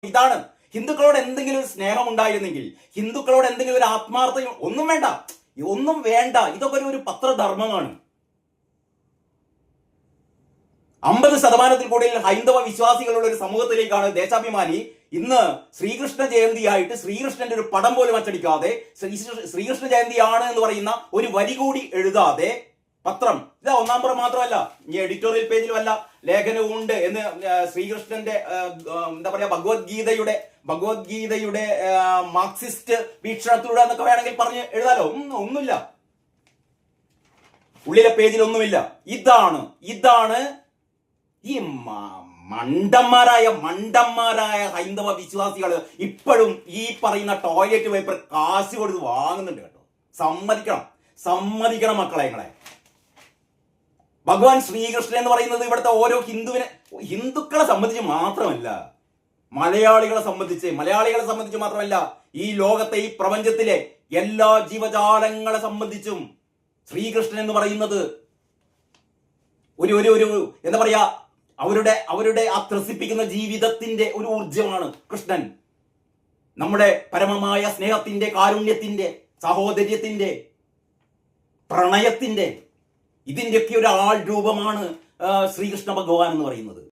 ഇതാണ് ഹിന്ദുക്കളോട് എന്തെങ്കിലും ഒരു സ്നേഹം ഉണ്ടായിരുന്നെങ്കിൽ, ഹിന്ദുക്കളോട് എന്തെങ്കിലും ഒരു ആത്മാർത്ഥത, ഒന്നും വേണ്ട, ഒന്നും വേണ്ട. ഇതൊക്കെ ഒരു പത്രധർമ്മമാണ്. 50% കൂടുതൽ ഹൈന്ദവ വിശ്വാസികളുള്ള ഒരു സമൂഹത്തിലേക്കാണ് ദേശാഭിമാനി ഇന്ന് ശ്രീകൃഷ്ണ ജയന്തിയായിട്ട് ശ്രീകൃഷ്ണന്റെ ഒരു പടം പോലും അച്ചടിക്കാതെ, ശ്രീകൃഷ്ണ ജയന്തിയാണ് എന്ന് പറയുന്ന ഒരു വരി കൂടി എഴുതാതെ പത്രം, ഇതാ ഒന്നാം പുറം മാത്രമല്ല, ഈ എഡിറ്റോറിയൽ പേജിലും അല്ല, ലേഖനവും ഉണ്ട് എന്ന് ശ്രീകൃഷ്ണന്റെ എന്താ പറയാ ഭഗവത്ഗീതയുടെ മാർക്സിസ്റ്റ് വീക്ഷണത്തിലൂടെ എന്നൊക്കെ വേണമെങ്കിൽ പറഞ്ഞ് എഴുതാലോ. ഒന്നുമില്ല, ഉള്ളിലെ പേജിൽ ഒന്നുമില്ല. ഇതാണ് ഈ മണ്ടന്മാരായ ഹൈന്ദവ വിശ്വാസികൾ ഇപ്പോഴും ഈ പറയുന്ന ടോയ്ലറ്റ് പേപ്പർ കാശ് കൊടുത്ത് വാങ്ങുന്നുണ്ട് കേട്ടോ. സമ്മതിക്കണം മക്കളെ. നിങ്ങളെ ഭഗവാൻ ശ്രീകൃഷ്ണൻ എന്ന് പറയുന്നത് ഇവിടുത്തെ ഓരോ ഹിന്ദുക്കളെ സംബന്ധിച്ച് മാത്രമല്ല, മലയാളികളെ സംബന്ധിച്ച് മാത്രമല്ല, ഈ ലോകത്തെ, ഈ പ്രപഞ്ചത്തിലെ എല്ലാ ജീവജാലങ്ങളെ സംബന്ധിച്ചും ശ്രീകൃഷ്ണൻ എന്ന് പറയുന്നത് ഒരു എന്താ പറയാ, അവരുടെ ആ ത്രസിപ്പിക്കുന്ന ജീവിതത്തിന്റെ ഒരു ഊർജമാണ് കൃഷ്ണൻ. നമ്മുടെ പരമമായ സ്നേഹത്തിന്റെ, കാരുണ്യത്തിന്റെ, സഹോദര്യത്തിന്റെ, പ്രണയത്തിന്റെ, ഇതിന്റെയൊക്കെ ഒരു ആൾ രൂപമാണ് ശ്രീകൃഷ്ണ ഭഗവാൻ എന്ന് പറയുന്നത്.